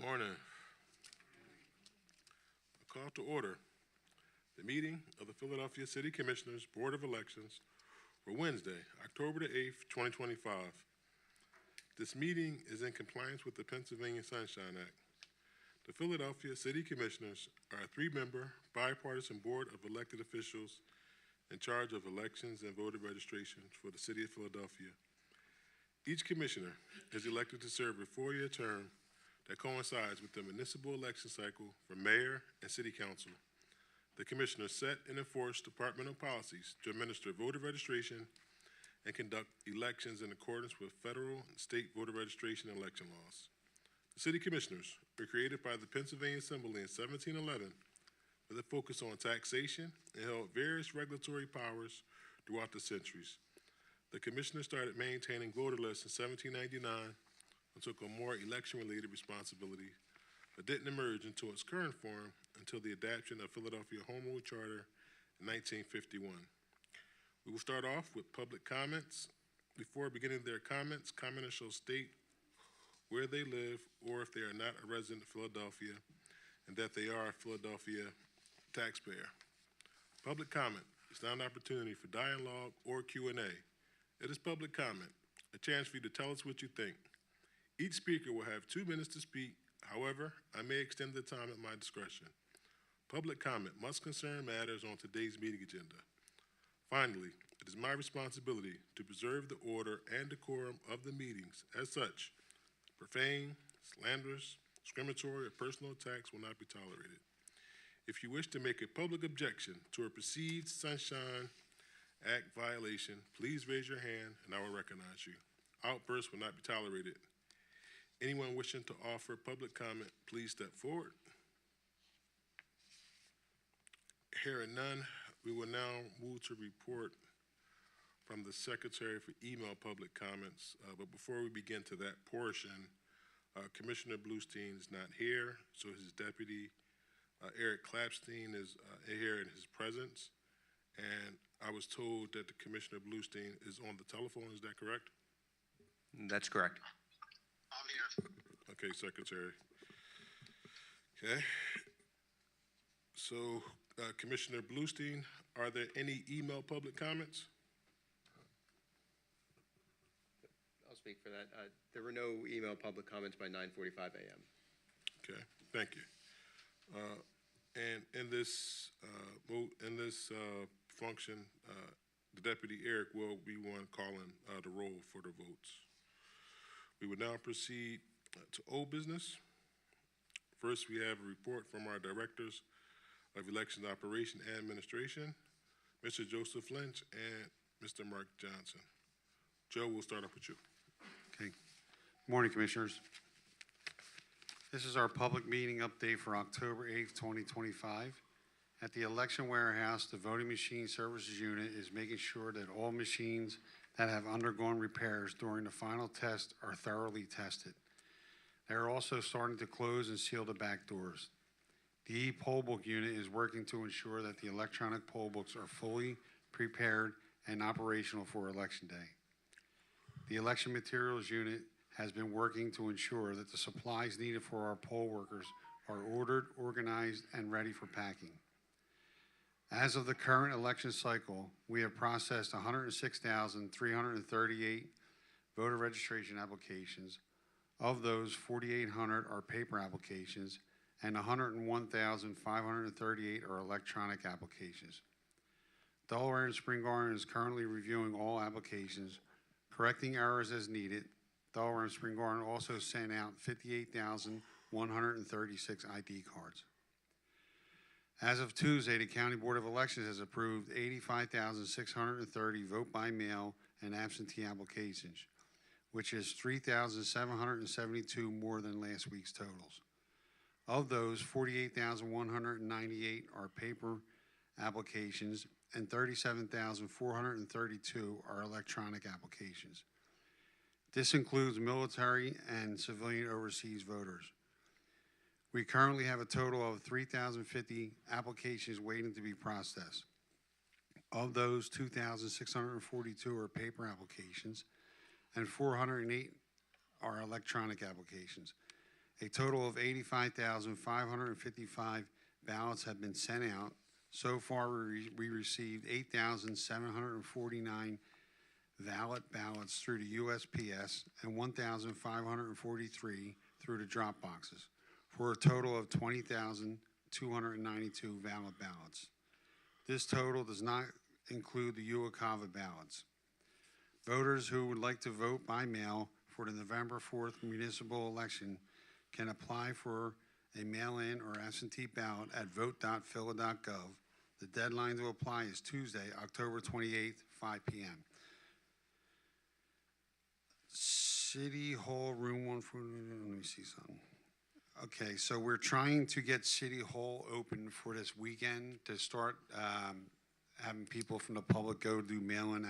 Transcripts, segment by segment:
Morning. A call to order. The meeting of the Philadelphia City Commissioners Board of Elections for Wednesday, October the 8th, 2025. This meeting is in compliance with the Pennsylvania Sunshine Act. The Philadelphia City Commissioners are a three-member bipartisan board of elected officials in charge of elections and voter registration for the City of Philadelphia. Each commissioner is elected to serve a four-year term that coincides with the municipal election cycle for mayor and city council. The commissioners set and enforce departmental policies to administer voter registration and conduct elections in accordance with federal and state voter registration and election laws. The city commissioners were created by the Pennsylvania Assembly in 1711 with a focus on taxation and held various regulatory powers throughout the centuries. The commissioners started maintaining voter lists in 1799 and took on more election-related responsibility, but didn't emerge into its current form until the adoption of Philadelphia Home Rule Charter in 1951. We will start off with public comments. Before beginning their comments, commenters shall state where they live or if they are not a resident of Philadelphia and that they are a Philadelphia taxpayer. Public comment is not an opportunity for dialogue or Q&A. It is public comment, a chance for you to tell us what you think. Each speaker will have 2 minutes to speak. However, I may extend the time at my discretion. Public comment must concern matters on today's meeting agenda. Finally, it is my responsibility to preserve the order and decorum of the meetings. As such, profane, slanderous, discriminatory, or personal attacks will not be tolerated. If you wish to make a public objection to a perceived Sunshine Act violation, please raise your hand and I will recognize you. Outbursts will not be tolerated. Anyone wishing to offer public comment, please step forward. Hearing none, we will now move to report from the Secretary for email public comments. But before we begin to that portion, Commissioner Bluestein is not here, so his deputy, Eric Clapstein, is here in his presence. And I was told that the Commissioner Bluestein is on the telephone. Is that correct? That's correct. I'm here. Okay, Secretary. Okay. So, Commissioner Bluestein, are there any email public comments? I'll speak for that. There were no email public comments by 9:45 a.m. Okay, thank you. And in this function, the Deputy Eric will be one calling the roll for the votes. We will now proceed to old business. First, we have a report from our Directors of Election Operation and Administration, Mr. Joseph Lynch and Mr. Mark Johnson. Joe, we'll start off with you. Okay. Good morning, Commissioners. This is our public meeting update for October 8th, 2025. At the election warehouse, the voting machine services unit is making sure that all machines that have undergone repairs during the final test are thoroughly tested. They are also starting to close and seal the back doors. The e-poll book unit is working to ensure that the electronic poll books are fully prepared and operational for Election Day. The election materials unit has been working to ensure that the supplies needed for our poll workers are ordered, organized, and ready for packing. As of the current election cycle, we have processed 106,338 voter registration applications. Of those, 4,800 are paper applications and 101,538 are electronic applications. Delaware and Spring Garden is currently reviewing all applications, correcting errors as needed. Delaware and Spring Garden also sent out 58,136 ID cards. As of Tuesday, the County Board of Elections has approved 85,630 vote by mail and absentee applications, which is 3,772 more than last week's totals. Of those, 48,198 are paper applications and 37,432 are electronic applications. This includes military and civilian overseas voters. We currently have a total of 3,050 applications waiting to be processed. Of those, 2,642 are paper applications and 408 are electronic applications. A total of 85,555 ballots have been sent out. So far, we received 8,749 valid ballots through the USPS and 1,543 through the drop boxes, for a total of 20,292 valid ballots. This total does not include the UOCAVA ballots. Voters who would like to vote by mail for the November 4th municipal election can apply for a mail-in or absentee ballot at vote.phila.gov. The deadline to apply is Tuesday, October 28th, 5 p.m. City Hall, room 140, let me see something. Okay, so we're trying to get City Hall open for this weekend to start having people from the public go do mail-in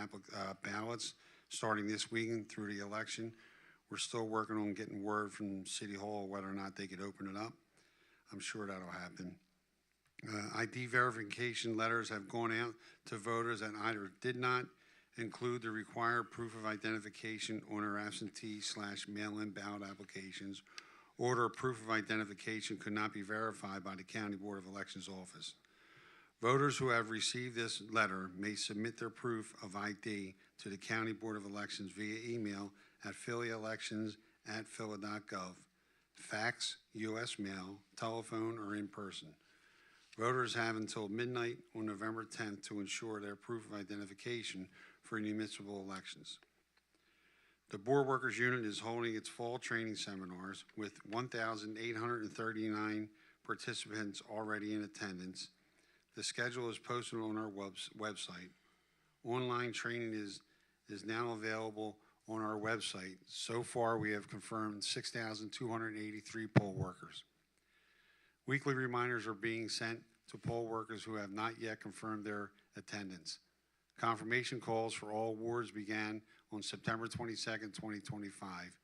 ballots starting this weekend through the election. We're still working on getting word from City Hall whether or not they could open it up. I'm sure that'll happen. ID verification letters have gone out to voters that either did not include the required proof of identification on their absentee/mail-in ballot applications, or their proof of identification could not be verified by the County Board of Elections office. Voters who have received this letter may submit their proof of ID to the County Board of Elections via email at philly.elections@phila.gov, fax, U.S. mail, telephone, or in person. Voters have until midnight on November 10th to ensure their proof of identification for municipal elections. The Board Workers Unit is holding its fall training seminars with 1,839 participants already in attendance. The schedule is posted on our website. Online training is now available on our website. So far, we have confirmed 6,283 poll workers. Weekly reminders are being sent to poll workers who have not yet confirmed their attendance. Confirmation calls for all wards began on September 22nd, 2025.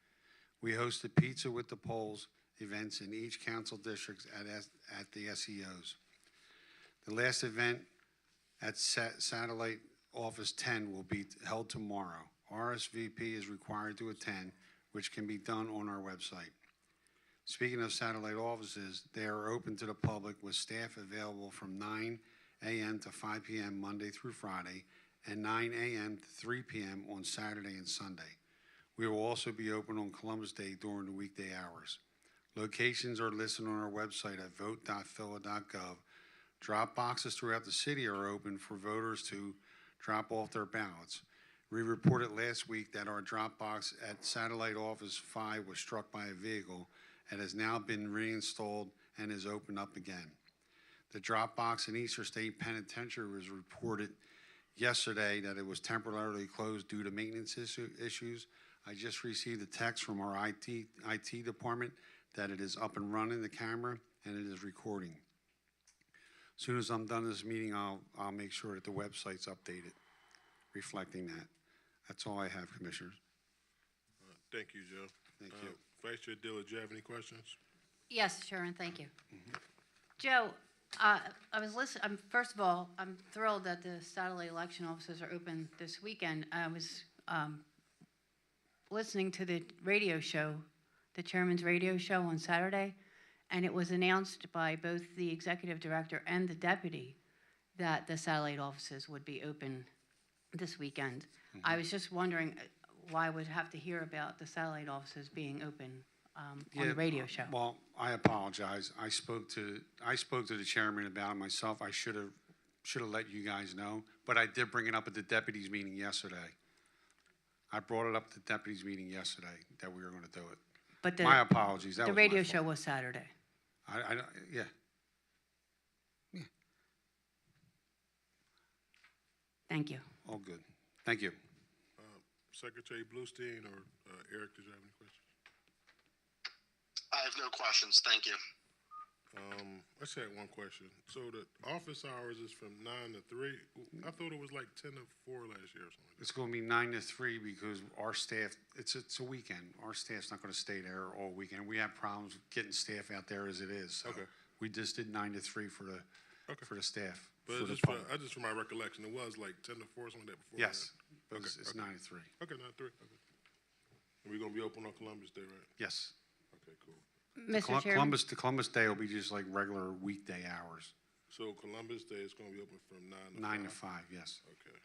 We hosted Pizza with the Polls events in each council district at the SEOs. The last event at Satellite Office 10 will be held tomorrow. RSVP is required to attend, which can be done on our website. Speaking of satellite offices, they are open to the public with staff available from 9 a.m. to 5 p.m. Monday through Friday and 9 a.m. to 3 p.m. on Saturday and Sunday. We will also be open on Columbus Day during the weekday hours. Locations are listed on our website at vote.phila.gov. Drop boxes throughout the city are open for voters to drop off their ballots. We reported last week that our drop box at Satellite Office 5 was struck by a vehicle and has now been reinstalled and is opened up again. The drop box in Eastern State Penitentiary was reported yesterday that it was temporarily closed due to maintenance issues. I just received a text from our IT department that it is up and running, the camera, and it is recording. As soon as I'm done this meeting, I'll make sure that the website's updated, reflecting that. That's all I have, Commissioners. Thank you, Joe. Thank you. Vice Chair Dillard, do you have any questions? Yes, Sharon, thank you. Joe, I was listening, first of all, I'm thrilled that the satellite election offices are open this weekend. I was listening to the radio show, the chairman's radio show on Saturday, and it was announced by both the executive director and the deputy that the satellite offices would be open this weekend. I was just wondering why I would have to hear about the satellite offices being open on the radio show. Well, I apologize. I spoke to the chairman about it myself. I should have let you guys know, but I did bring it up at the deputies meeting yesterday. I brought it up at the deputies meeting yesterday that we were going to do it. But My apologies. That the was my radio fault. show was Saturday. Yeah. Thank you. All good. Thank you. Secretary Bluestein or Eric, did you have any questions? I have no questions. Thank you. I just had one question. So the office hours is from 9 to 3? I thought it was like 10 to 4 last year or something like It's going to be 9 to 3 because our staff, it's a weekend. Our staff's not going to stay there all weekend. We have problems getting staff out there as it is. So Okay. we just did 9 to 3 for the staff. But for the just public. just from my recollection, it was like 10 to 4 something like that before. Yes, but Okay, it's okay. 9 to 3. Okay, 9 to 3. Okay. And we're gonna be open on Columbus Day, right? Yes. Okay, cool. Mr. Chairman? The Columbus Day will be just like regular weekday hours, So Columbus Day is gonna be open from 9 to 5? 9 to 5, yes. Okay.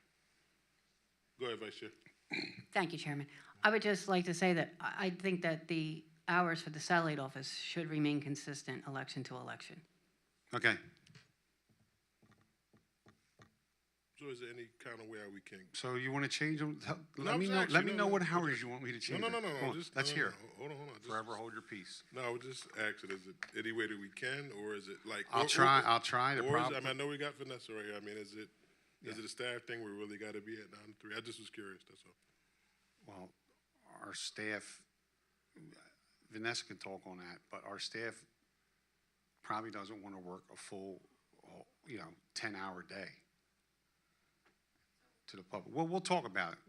Go ahead, Vice Chair. Thank you, Chairman. I would just like to say that I think that the hours for the satellite office should remain consistent election to election. Okay, So is there any kind of way we can? so you want to change them? No, Let me I'm know, actually- let me no, know no, what okay. hours you want me to No, change no, it. no, no, Come no. on, Just let's no, hear no, it. no, hold on, hold on. Just, Forever hold your peace. No, just ask it. Is it any way that we can, or is it like? I'll or- try, or- I'll try to Or is, I probably, mean, I know we got Vanessa right here. I mean, is it a staff thing? We really got to be at 9 to 3. I just was curious. That's all. well, our staff, Vanessa can talk on that, but our staff probably doesn't want to work a full, 10-hour day to the public. Well, we'll talk about it.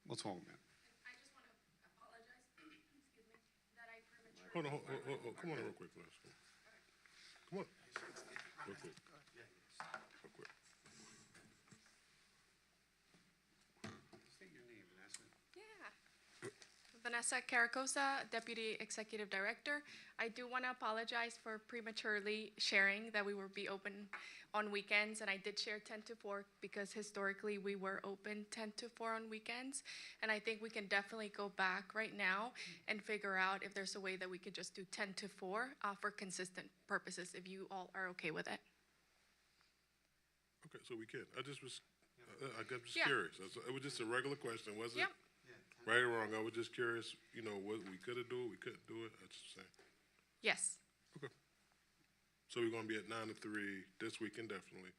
We'll talk about it. I just want to apologize, excuse me, that I prematurely. Hold on, hold on. Come on in real quick, Vanessa. Come on. Real quick. Real quick. State your name, Vanessa. Yeah. Vanessa Caracosa, Deputy Executive Director. I do want to apologize for prematurely sharing that we will be open on weekends, and I did share 10 to 4 because historically we were open 10 to 4 on weekends, and I think we can definitely go back right now and figure out if there's a way that we could just do 10 to 4 for consistent purposes, if you all are okay with it. Okay, so we can. I just was, I got just Yeah. curious. It was just a regular question, wasn't Yep. it? Right or wrong? I was just curious. What we could have do it, we couldn't do it. That's just saying. Yes. Okay. So we're gonna be at 9 to 3 this weekend, definitely.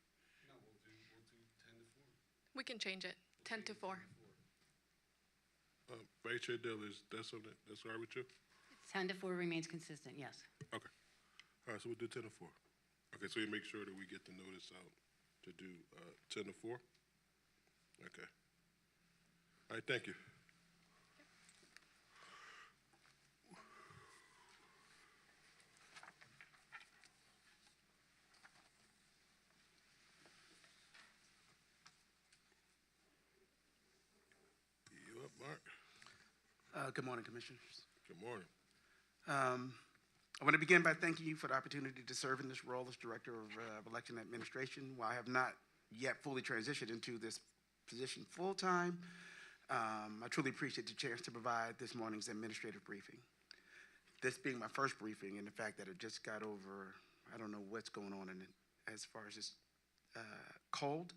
We can change it, 10 to 4. Vice Chair Dillon, is that something that's all right with you? 10 to 4 remains consistent, yes. Okay. All right, so we'll do 10 to 4. Okay, so you make sure that we get the notice out to do 10 to 4? Okay. All right, thank you. You up, Mark? Good morning, Commissioners. Good morning. I want to begin by thanking you for the opportunity to serve in this role as Director of Election Administration. While I have not yet fully transitioned into this position full-time, I truly appreciate the chance to provide this morning's administrative briefing. This being my first briefing, and the fact that it just got over, I don't know what's going on in it as far as this cold,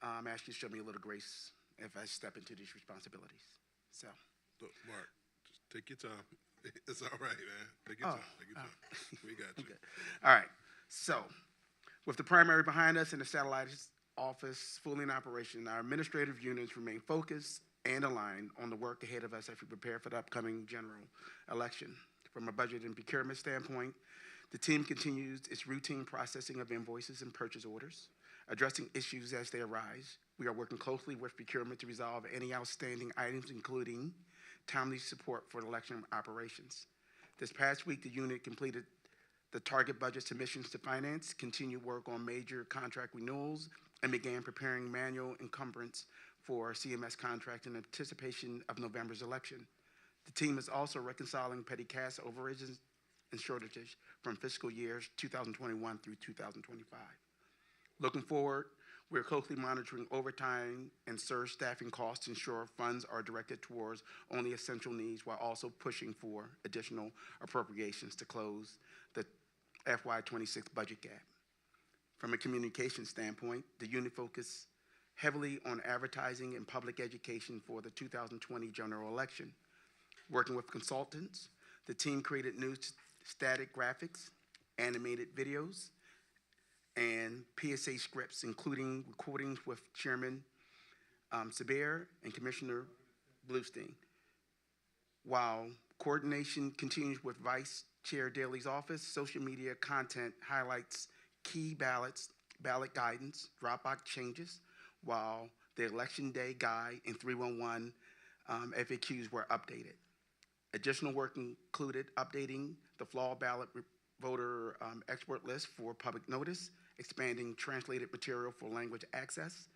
I'm asking you to show me a little grace if I step into these responsibilities. So. Look, Mark, just take your time. It's all right, man. Take your time. Take your time. We got you. Okay. All right. So, with the primary behind us and the satellite office fully in operation, our administrative units remain focused and aligned on the work ahead of us as we prepare for the upcoming general election. From a budget and procurement standpoint, the team continues its routine processing of invoices and purchase orders, addressing issues as they arise. We are working closely with procurement to resolve any outstanding items, including timely support for election operations. This past week, the unit completed the target budget submissions to finance, continued work on major contract renewals, and began preparing manual encumbrance for CMS contract in anticipation of November's election. The team is also reconciling petty cash overages and shortages from fiscal years 2021 through 2025. Looking forward, we're closely monitoring overtime and surge staffing costs to ensure funds are directed towards only essential needs while also pushing for additional appropriations to close the FY26 budget gap. From a communication standpoint, the unit focused heavily on advertising and public education for the 2020 general election. Working with consultants, the team created new static graphics, animated videos, and PSA scripts, including recordings with Chairman Sabir and Commissioner Bluestein. While coordination continues with Vice Chair Daley's office, social media content highlights key ballot guidance, Dropbox changes, while the Election Day Guide and 311 FAQs were updated. Additional work included updating the flawed ballot voter export list for public notice, expanding translated material for language access,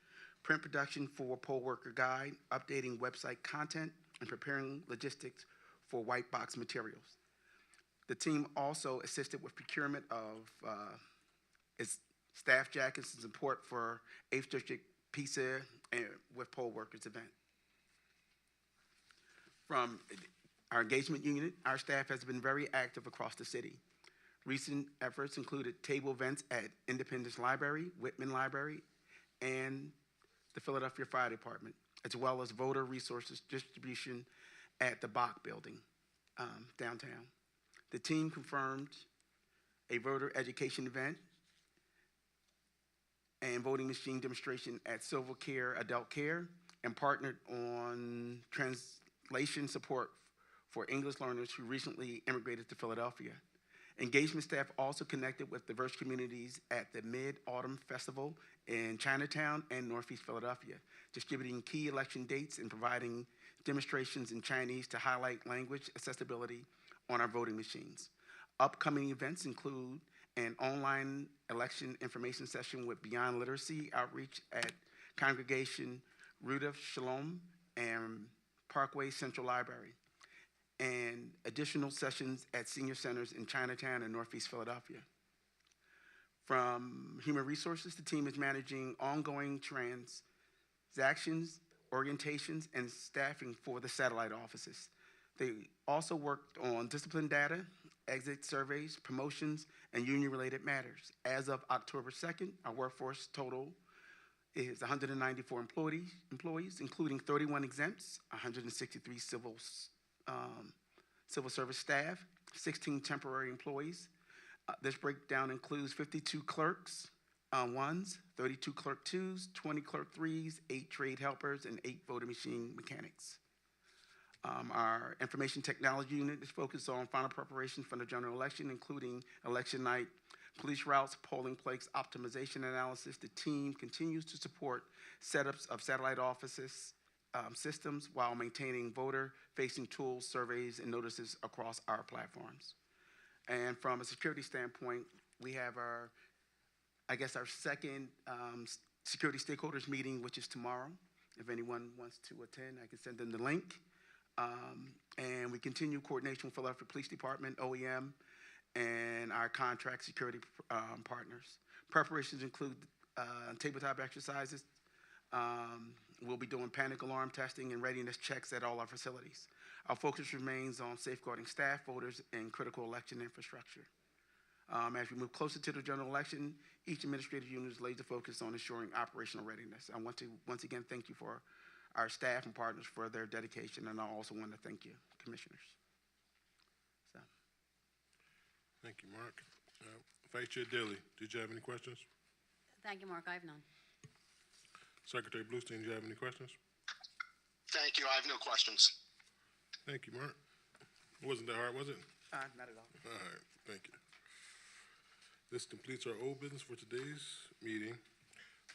print production for poll worker guide, updating website content, and preparing logistics for white box materials. The team also assisted with procurement of its staff jackets and support for 8th District Pizza and with poll workers event. From our engagement unit, our staff has been very active across the city. Recent efforts included table events at Independence Library, Whitman Library, and the Philadelphia Fire Department, as well as voter resources distribution at the Bach Building downtown. The team confirmed a voter education event and voting machine demonstration at Silver Care Adult Care, and partnered on translation support for English learners who recently immigrated to Philadelphia. Engagement staff also connected with diverse communities at the Mid-Autumn Festival in Chinatown and Northeast Philadelphia, distributing key election dates and providing demonstrations in Chinese to highlight language accessibility on our voting machines. Upcoming events include an online election information session with Beyond Literacy outreach at Congregation Rudolph Shalom and Parkway Central Library, and additional sessions at senior centers in Chinatown and Northeast Philadelphia. From Human Resources, the team is managing ongoing transactions, orientations, and staffing for the satellite offices. They also worked on discipline data, exit surveys, promotions, and union-related matters. As of October 2nd, our workforce total is 194 employees, including 31 exempts, 163 civil service staff, 16 temporary employees. This breakdown includes 52 clerks, 1s, 32 clerk 2s, 20 clerk 3s, 8 trade helpers, and 8 voting machine mechanics. Our information technology unit is focused on final preparation for the general election, including election night, police routes, polling place optimization analysis. The team continues to support setups of satellite offices, systems while maintaining voter-facing tools, surveys, and notices across our platforms. And from a security standpoint, we have our second security stakeholders meeting, which is tomorrow. If anyone wants to attend, I can send them the link. And we continue coordination with Philadelphia Police Department, OEM, and our contract security partners. Preparations include tabletop exercises. We'll be doing panic alarm testing and readiness checks at all our facilities. Our focus remains on safeguarding staff, voters, and critical election infrastructure. As we move closer to the general election, each administrative unit is laser focused on ensuring operational readiness. I want to once again thank you for our staff and partners for their dedication, and I also want to thank you, commissioners. So. Thank you, Mark. Vice Chair Daly, did you have any questions? Thank you, Mark. I have none. Secretary Bluestein, do you have any questions? Thank you. I have no questions. Thank you, Mark. It wasn't that hard, was it? Not at all. All right, thank you. This completes our old business for today's meeting.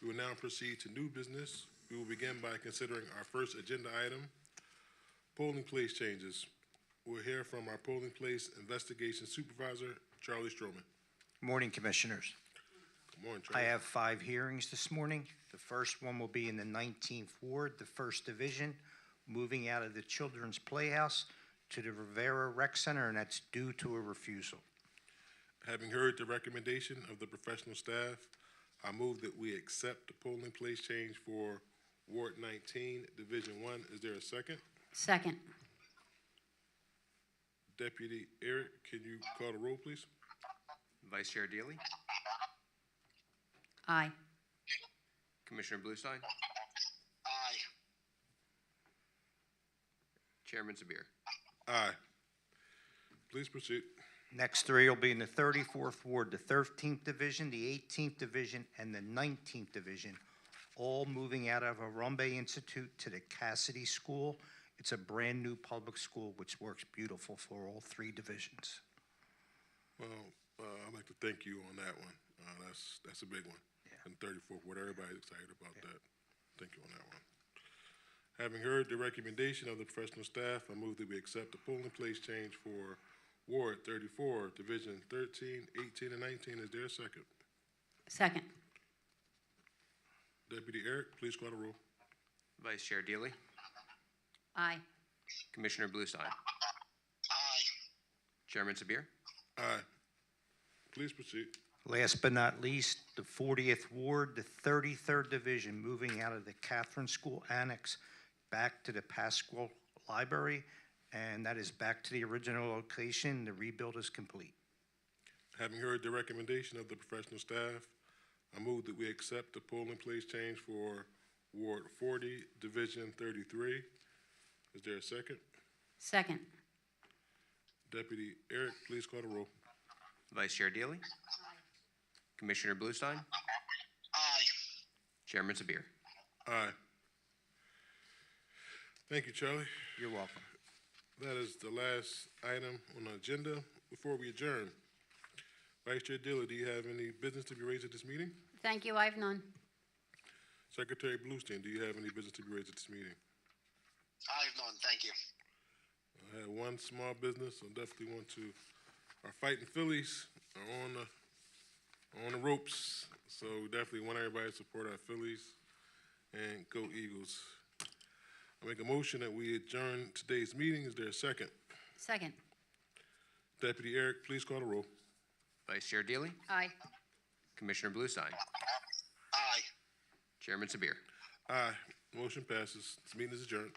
We will now proceed to new business. We will begin by considering our first agenda item, polling place changes. We'll hear from our polling place investigation supervisor, Charlie Stroman. Morning, Commissioners. Good morning, I Charlie. have 5 hearings this morning. The first one will be in the 19th Ward, the 1st Division, moving out of the Children's Playhouse to the Rivera Rec Center, and that's due to a refusal. Having heard the recommendation of the professional staff, I move that we accept the polling place change for Ward 19, Division 1. Is there a second? Second. Deputy Eric, can you call the roll, please? Vice Chair Daly, Aye. Commissioner Bluestein, Aye. Chairman Zabir. Aye. Please proceed. Next 3 will be in the 34th Ward, the 13th Division, the 18th Division, and the 19th Division, all moving out of Harambe Institute to the Cassidy School. It's a brand-new public school which works beautiful for all 3 divisions. Well, I'd like to thank you on that one. That's a big one. Yeah. And 34th Ward, everybody's excited about that. Thank you on that one. Having heard the recommendation of the professional staff, I move that we accept the polling place change for Ward 34, Division 13, 18, and 19. Is there a second? Second. Deputy Eric, please call the roll. Vice Chair Daly, Aye. Commissioner Bluestein, Aye. Chairman Zabir. Aye. Please proceed. Last but not least, the 40th Ward, the 33rd Division, moving out of the Catherine School Annex back to the Pasquale Library, and that is back to the original location. The rebuild is complete. Having heard the recommendation of the professional staff, I move that we accept the polling place change for Ward 40, Division 33. Is there a second? Second. Deputy Eric, please call the roll. Vice Chair Daly? Commissioner Bluestein? Aye. Chairman Sabir? Aye. Thank you, Charlie. You're welcome. That is the last item on the agenda. Before we adjourn, Vice Chair Dillard, do you have any business to be raised at this meeting? Thank you, I have none. Secretary Bluestein, do you have any business to be raised at this meeting? I have none. Thank you. I have one small business. I definitely want to. Our fighting Phillies are on the ropes, so we definitely want everybody to support our Phillies and go Eagles. I make a motion that we adjourn today's meeting. Is there a second? Second. Deputy Eric, please call the roll. Vice Chair Daly? Aye. Commissioner Bluestein? Aye. Chairman Sabir? Aye. Motion passes. This meeting is adjourned.